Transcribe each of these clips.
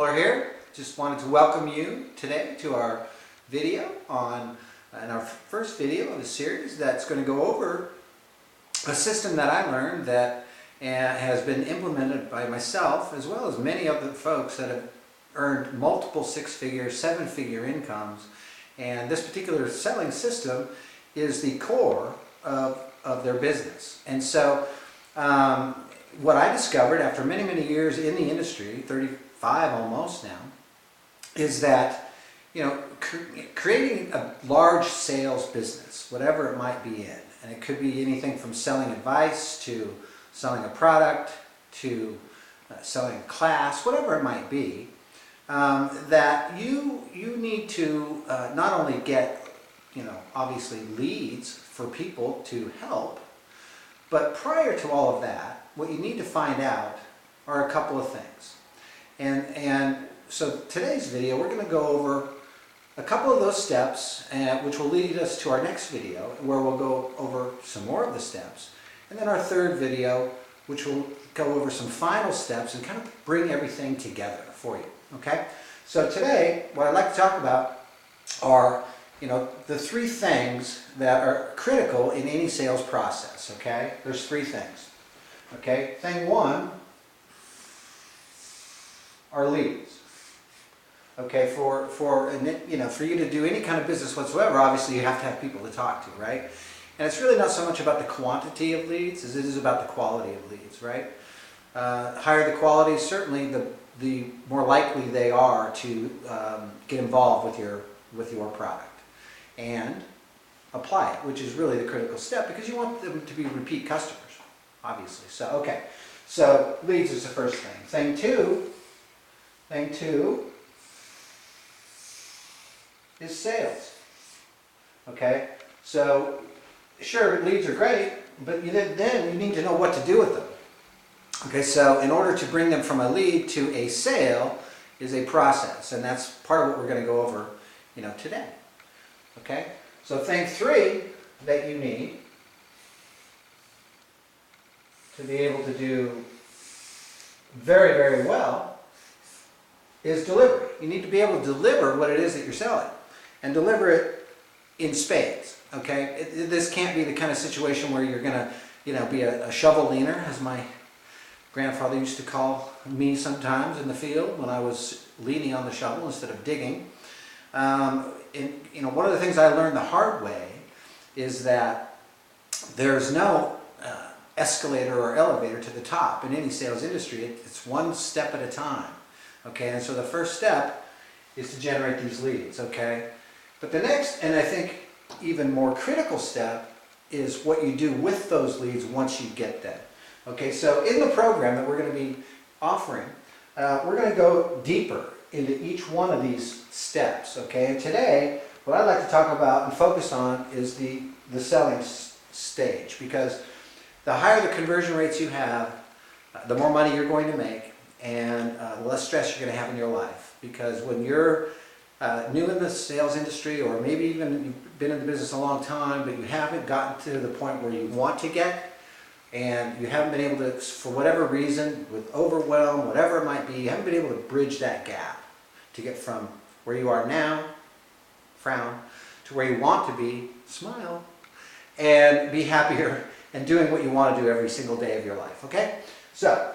Fuller here. Just wanted to welcome you today to our video and our first video of the series that's going to go over a system that I learned that has been implemented by myself as well as many other folks that have earned multiple six-figure, seven-figure incomes. And this particular selling system is the core of their business. And so what I discovered after many, many years in the industry, 35 almost now, is that, you know, creating a large sales business, whatever it might be in, and it could be anything from selling advice to selling a product to selling a class, whatever it might be, that you need to not only get, you know, obviously leads for people to help, but prior to all of that, what you need to find out are a couple of things. And so today's video, we're going to go over a couple of those steps, which will lead us to our next video, where we'll go over some more of the steps. And then our third video, which will go over some final steps and kind of bring everything together for you. Okay? So today, what I'd like to talk about are, you know, the three things that are critical in any sales process. Okay? There's three things. Okay? Thing one are leads. Okay, for you to do any kind of business whatsoever, obviously you have to have people to talk to, right? And it's really not so much about the quantity of leads as it is about the quality of leads, right? Higher the quality, certainly the more likely they are to get involved with your product and apply it, which is really the critical step because you want them to be repeat customers, obviously. So okay, so leads is the first thing. Thing two is sales. Okay, so sure, leads are great, but then you need to know what to do with them. Okay, so in order to bring them from a lead to a sale is a process, and that's part of what we're going to go over, you know, today. Okay, so thing three that you need to be able to do very, very well is delivery. You need to be able to deliver what it is that you're selling and deliver it in spades. Okay, this can't be the kind of situation where you're going to, you know, be a shovel leaner, as my grandfather used to call me sometimes in the field when I was leaning on the shovel instead of digging. You know, one of the things I learned the hard way is that there's no escalator or elevator to the top in any sales industry. It's one step at a time. Okay, and so the first step is to generate these leads. Okay, but the next, and I think even more critical step, is what you do with those leads once you get them. Okay, so in the program that we're going to be offering, we're going to go deeper into each one of these steps. Okay, and today what I'd like to talk about and focus on is the selling stage, because the higher the conversion rates you have, the more money you're going to make, and the less stress you're going to have in your life. Because when you're new in the sales industry, or maybe even you've been in the business a long time, but you haven't gotten to the point where you want to get, and you haven't been able to, for whatever reason, with overwhelm, whatever it might be, you haven't been able to bridge that gap to get from where you are now, frown, to where you want to be, smile, and be happier and doing what you want to do every single day of your life. Okay? So,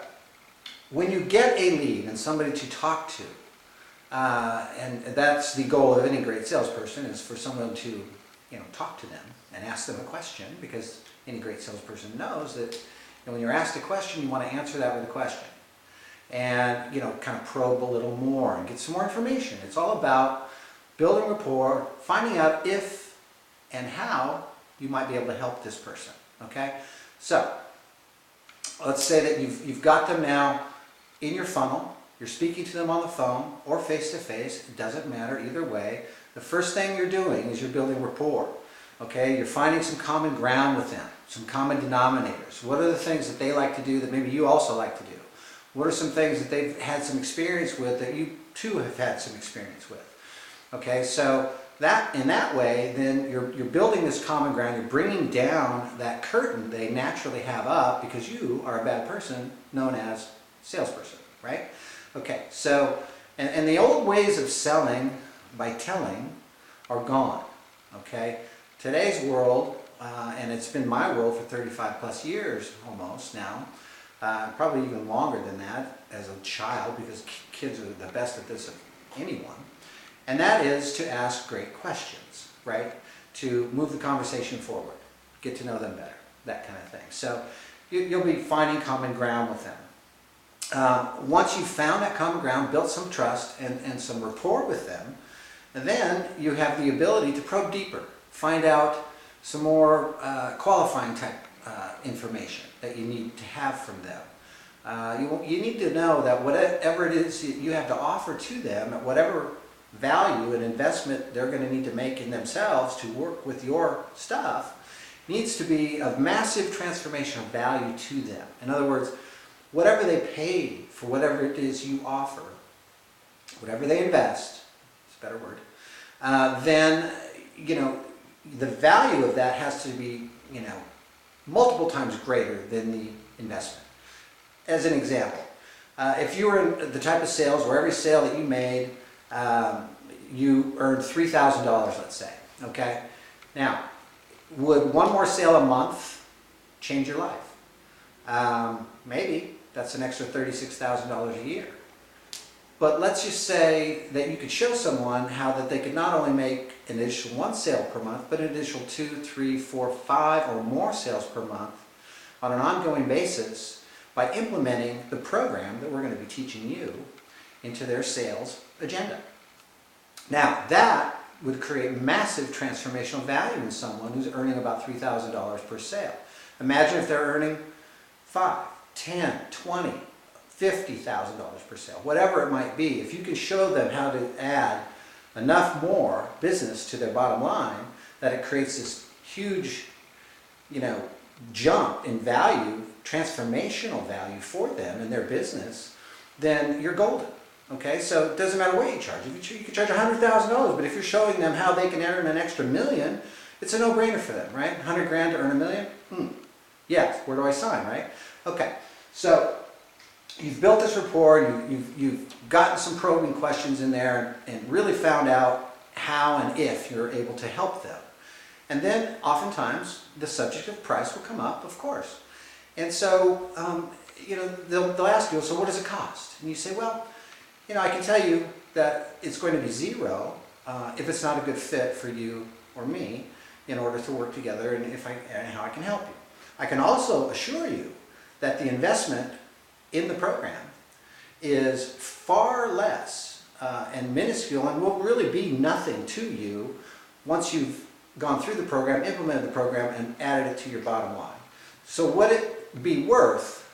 when you get a lead and somebody to talk to, and that's the goal of any great salesperson, is for someone to, you know, talk to them and ask them a question, because any great salesperson knows that, you know, when you're asked a question, you want to answer that with a question, and, you know, kind of probe a little more and get some more information. It's all about building rapport, finding out if and how you might be able to help this person. Okay, so let's say that you've got them now in your funnel. You're speaking to them on the phone or face-to-face. It doesn't matter either way. The first thing you're doing is you're building rapport. Okay, you're finding some common ground with them, some common denominators. What are the things that they like to do that maybe you also like to do? What are some things that they've had some experience with that you too have had some experience with? Okay, so that in that way, then you're building this common ground. You're bringing down that curtain they naturally have up because you are a bad person known as salesperson, right? Okay, so And the old ways of selling by telling are gone, okay? Today's world, and it's been my world for 35 plus years almost now, probably even longer than that as a child, because kids are the best at this of anyone, and that is to ask great questions, right? To move the conversation forward, get to know them better, that kind of thing. So you'll be finding common ground with them. Once you've found that common ground, built some trust and some rapport with them, and then you have the ability to probe deeper, find out some more qualifying type information that you need to have from them. You need to know that whatever it is you have to offer to them, at whatever value and investment they're going to need to make in themselves to work with your stuff, needs to be of massive transformational value to them. In other words, whatever they pay for whatever it is you offer, whatever they invest, it's a better word, then, the value of that has to be, multiple times greater than the investment. As an example, if you were in the type of sales where every sale that you made, you earned $3,000, let's say, okay? Now, would one more sale a month change your life? Maybe. That's an extra $36,000 a year. But let's just say that you could show someone how that they could not only make an additional 1 sale per month, but an additional 2, 3, 4, 5 or more sales per month on an ongoing basis by implementing the program that we're going to be teaching you into their sales agenda. Now, that would create massive transformational value in someone who's earning about $3,000 per sale. Imagine if they're earning $5, $10, $20, $50,000 per sale, whatever it might be. If you can show them how to add enough more business to their bottom line that it creates this huge, jump in value, transformational value for them in their business, then you're golden. Okay, so it doesn't matter what you charge. You can charge $100,000, but if you're showing them how they can earn an extra $1 million, it's a no-brainer for them, right? 100 grand to earn $1 million? Yes, where do I sign, right? Okay, so you've built this rapport, you've gotten some probing questions in there and really found out how and if you're able to help them. And then oftentimes the subject of price will come up, of course. And so, they'll ask you, so what does it cost? And you say, well, I can tell you that it's going to be zero if it's not a good fit for you or me in order to work together and how I can help you. I can also assure you that the investment in the program is far less and minuscule and will really be nothing to you once you've gone through the program, implemented the program, and added it to your bottom line. So would it be worth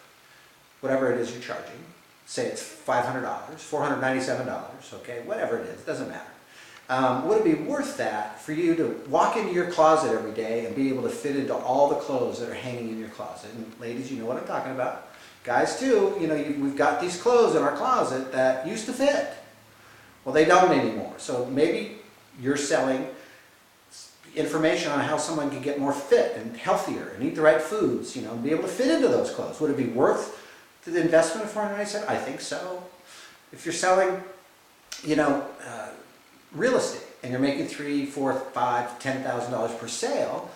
whatever it is you're charging? Say it's $500, $497, okay, whatever it is, doesn't matter. Would it be worth that for you to walk into your closet every day and be able to fit into all the clothes that are hanging in your closet? And ladies, you know what I'm talking about. Guys too, we've got these clothes in our closet that used to fit. Well, they don't anymore. So maybe you're selling information on how someone can get more fit and healthier and eat the right foods, and be able to fit into those clothes. Would it be worth the investment of $497? I think so. If you're selling, real estate and you're making $3,000, $4,000, $5,000, $10,000 per sale,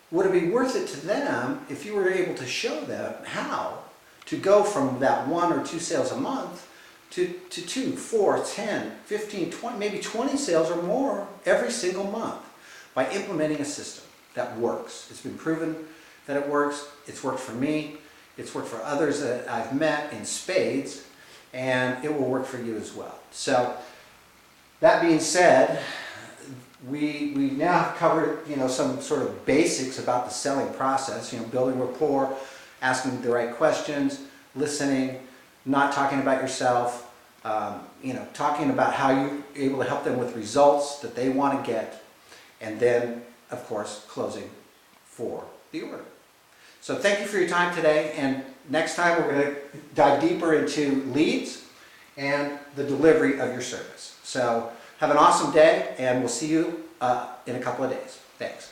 would it be worth it to them if you were able to show them how to go from that 1 or 2 sales a month to 2, 4, 10, 15, 20, maybe 20 sales or more every single month by implementing a system that works. It's been proven that it works. It's worked for me. It's worked for others that I've met in spades, and it will work for you as well. So that being said, we now have covered some sort of basics about the selling process, building rapport, asking the right questions, listening, not talking about yourself, talking about how you're able to help them with results that they want to get, and then, of course, closing for the order. So thank you for your time today, and next time we're going to dive deeper into leads and the delivery of your service. So have an awesome day, and we'll see you in a couple of days. Thanks.